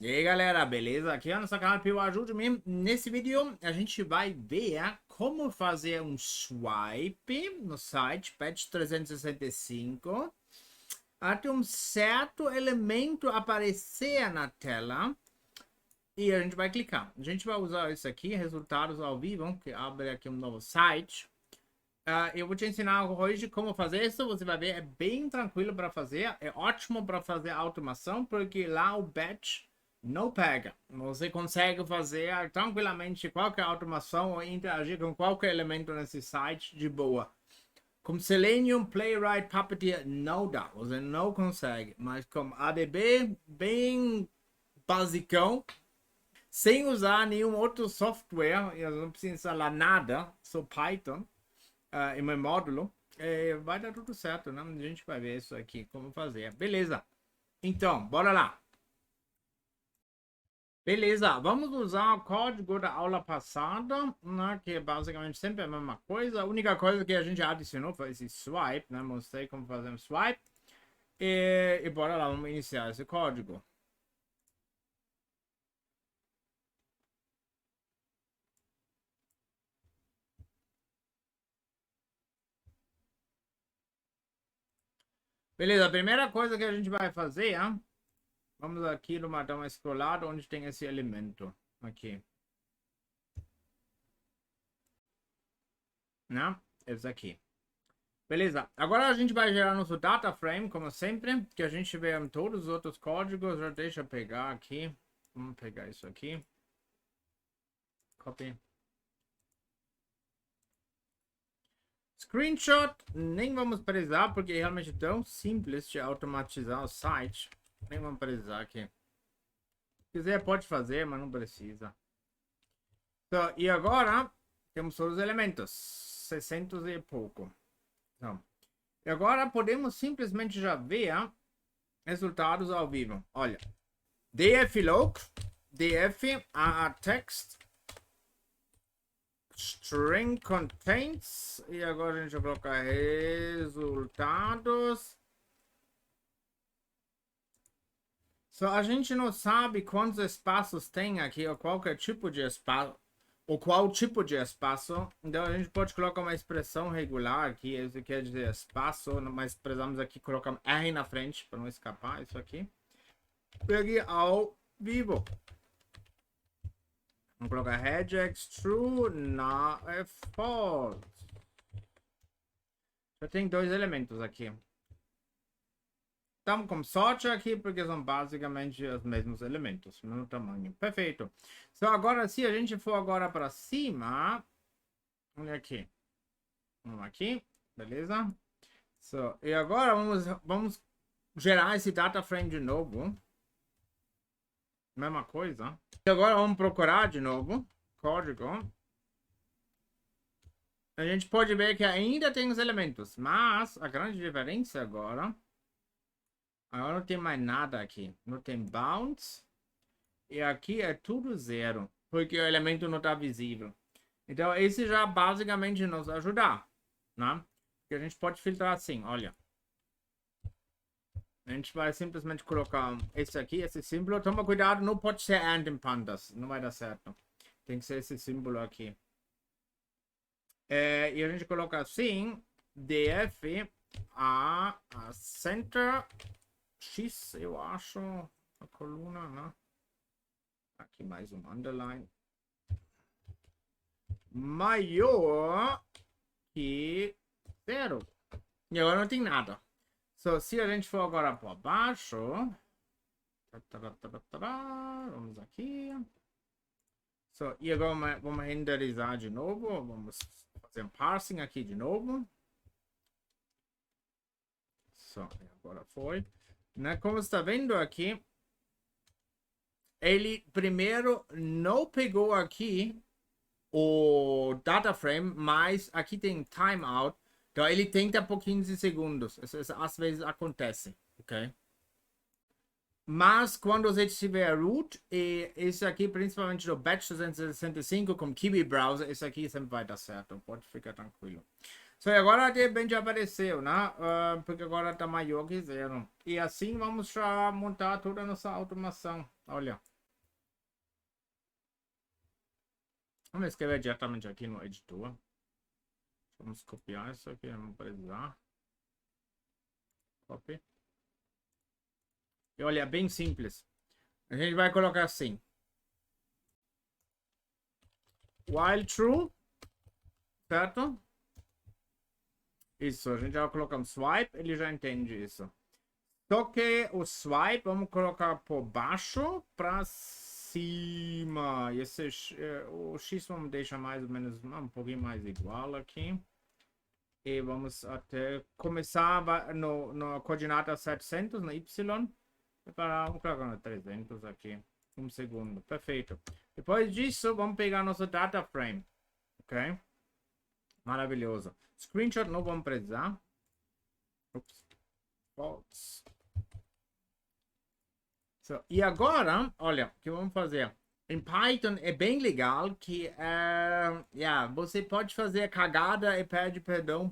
E aí galera, beleza? Aqui é o nosso canal Pio Ajude-me. Nesse vídeo a gente vai ver como fazer um swipe no site Patch 365 até um certo elemento aparecer na tela e a gente vai clicar. A gente vai usar isso aqui, resultados ao vivo, que abre aqui um novo site. Eu vou te ensinar hoje como fazer isso. Você vai ver, é bem tranquilo para fazer. É ótimo para fazer automação, porque lá o batch não pega. Você consegue fazer tranquilamente qualquer automação ou interagir com qualquer elemento nesse site de boa. Com Selenium, Playwright, Puppeteer, não dá. Você não consegue. Mas com ADB, bem basicão, sem usar nenhum outro software, eu não preciso instalar nada, só Python em meu módulo, vai dar tudo certo, né? A gente vai ver isso aqui, como fazer. Beleza. Então, bora lá. Beleza, vamos usar o código da aula passada, né, que é basicamente sempre a mesma coisa. A única coisa que a gente adicionou foi esse swipe, né? Mostrei como fazer um swipe. E bora lá, vamos iniciar esse código. Beleza, a primeira coisa que a gente vai fazer, vamos aqui dar uma scrollada onde tem esse elemento. Aqui. Né? Esse aqui. Beleza, agora a gente vai gerar nosso data frame, como sempre, que a gente vê em todos os outros códigos. Já deixa eu pegar aqui. Vamos pegar isso aqui. Copy. Screenshot, nem vamos precisar, porque é realmente tão simples de automatizar o site. Nem vamos precisar aqui. Se quiser, pode fazer, mas não precisa. Então, e agora, temos todos os elementos. 600 e pouco. Então, e agora podemos simplesmente já ver resultados ao vivo. Olha. df log, df text, string contains, e agora a gente vai colocar resultados. Só a gente não sabe quantos espaços tem aqui, ou qualquer tipo de espaço, ou qual tipo de espaço. Então a gente pode colocar uma expressão regular aqui, isso quer dizer espaço, mas precisamos aqui colocar um R na frente para não escapar isso aqui. Pegue ao vivo. Vamos colocar regex true, não é false. Já tem dois elementos aqui. Estamos com sorte aqui porque são basicamente os mesmos elementos no tamanho. Perfeito. Então agora se a gente for agora para cima, olha aqui. Vamos aqui, beleza? So, e agora vamos gerar esse data frame de novo. Mesma coisa. E agora vamos procurar de novo código. A gente pode ver que ainda tem os elementos, mas a grande diferença agora não tem mais nada aqui. Não tem bounds. E aqui é tudo zero, porque o elemento não está visível. Então, esse já basicamente nos ajudar, né? Porque a gente pode filtrar assim, olha. A gente vai simplesmente colocar esse aqui, esse símbolo. Toma cuidado, não pode ser and em pandas, não vai dar certo. Tem que ser esse símbolo aqui. E a gente coloca assim, df a center x, eu acho, a coluna, né? Aqui mais um underline. Maior que zero. E agora não tem nada. So, se a gente for agora para baixo, vamos aqui. So, e agora vamos renderizar de novo. Vamos fazer um parsing aqui de novo. So, agora foi. Né? Como você está vendo aqui, ele primeiro não pegou aqui o data frame, mas aqui tem timeout. Então ele tenta por 15 segundos. Isso às vezes acontece, ok? Mas quando você tiver root, e esse aqui, principalmente no Batch 265 com Kiwi Browser, esse aqui sempre vai dar certo. Pode ficar tranquilo. So, agora de repente apareceu, né? Porque agora está maior que zero. E assim vamos já montar toda a nossa automação. Olha. Vamos escrever diretamente aqui no editor. Vamos copiar isso aqui, vamos precisar. Copy. E olha, é bem simples. A gente vai colocar assim. While true. Certo? Isso, a gente vai colocar um swipe, ele já entende isso. Só que o swipe vamos colocar por baixo para cima. E esse, o X vamos deixar mais ou menos um pouquinho mais igual aqui. E vamos até começar no coordenada 700, na Y. Vamos colocar no 300 aqui. Um segundo. Perfeito. Depois disso, vamos pegar nosso data frame. Ok? Maravilhoso. Screenshot não vamos precisar. Ups. False. So, e agora, olha, o que vamos fazer? Em Python é bem legal que você pode fazer cagada e pede perdão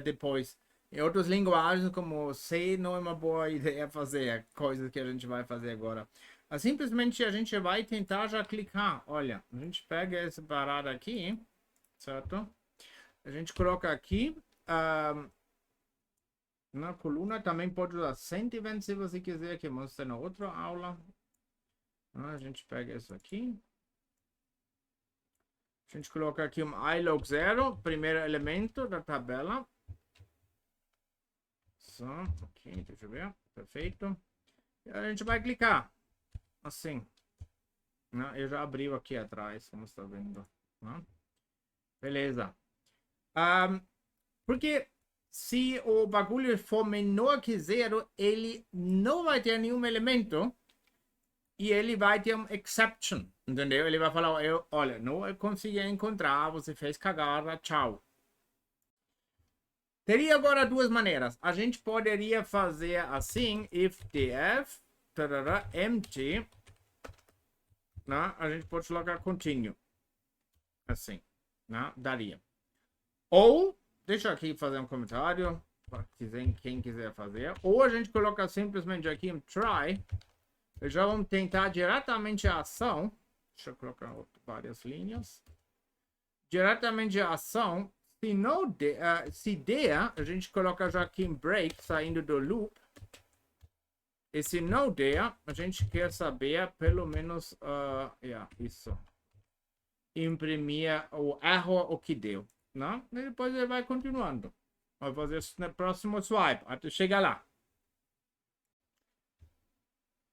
depois. Em outras linguagens, como C, não é uma boa ideia fazer coisas que a gente vai fazer agora. Mas simplesmente a gente vai tentar já clicar. Olha, a gente pega essa parada aqui, certo? A gente coloca aqui. Na coluna também pode usar sentiment se você quiser, que mostra na outra aula. A gente pega isso aqui. A gente coloca aqui um ilog 0, primeiro elemento da tabela. Só, ok, deixa eu ver. Perfeito. E a gente vai clicar. Assim. Eu já abri aqui atrás, como está vendo. Beleza. Porque se o bagulho for menor que zero, ele não vai ter nenhum elemento. E ele vai ter um exception, entendeu? Ele vai falar, olha, não consegui encontrar, você fez cagada, tchau. Teria agora duas maneiras. A gente poderia fazer assim, if df, empty, né? A gente pode colocar continue. Assim, né? Daria. Ou, deixa aqui fazer um comentário, para quem quiser fazer. Ou a gente coloca simplesmente aqui um try. Já vamos tentar diretamente a ação. Deixa eu colocar várias linhas. Diretamente a ação. Se não der, se der, a gente coloca já aqui em break, saindo do loop. E se não der, a gente quer saber pelo menos, isso. Imprimir o erro o que deu. Não? E depois ele vai continuando. Vai fazer no próximo swipe, até chegar lá.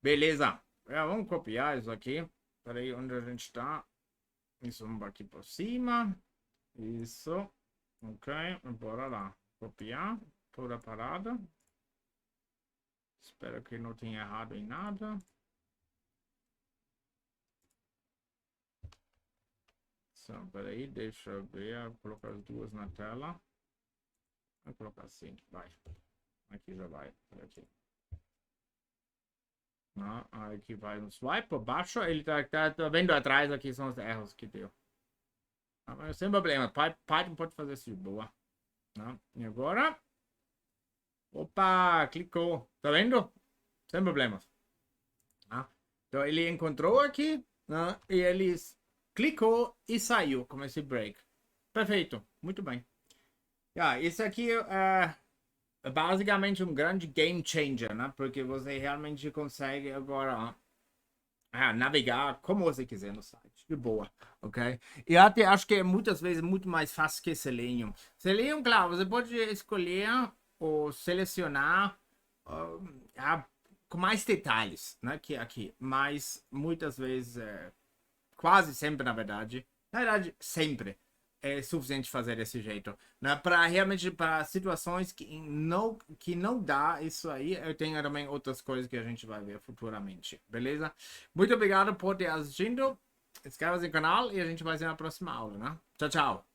Beleza. Vamos copiar isso aqui. Peraí, onde a gente está? Isso, vamos aqui por cima. Isso. Ok, bora lá. Copiar toda a parada. Espero que não tenha errado em nada. Só, peraí, deixa eu ver. Vou colocar as duas na tela. Vou colocar assim, vai. Aqui já vai. Aqui. Aqui vai no swipe por baixo. Ele tá vendo atrás. Aqui são os erros que deu. Mas sem problema. Python pode fazer isso de boa. E agora. Opa, clicou. Tá vendo? Sem problemas. Então ele encontrou aqui. E ele clicou e saiu com esse break. Perfeito. Muito bem. Isso aqui é basicamente um grande game changer, né? Porque você realmente consegue agora navegar como você quiser no site, de boa, ok? E até acho que é muitas vezes muito mais fácil que Selenium. Selenium, claro, você pode escolher ou selecionar com mais detalhes, né? Que aqui, mas muitas vezes, quase sempre, na verdade, sempre é suficiente fazer desse jeito, né? Para realmente para situações que não dá isso aí, eu tenho também outras coisas que a gente vai ver futuramente, beleza? Muito obrigado por ter assistido. Inscreva-se no canal e a gente vai se ver na próxima aula, né? Tchau, tchau.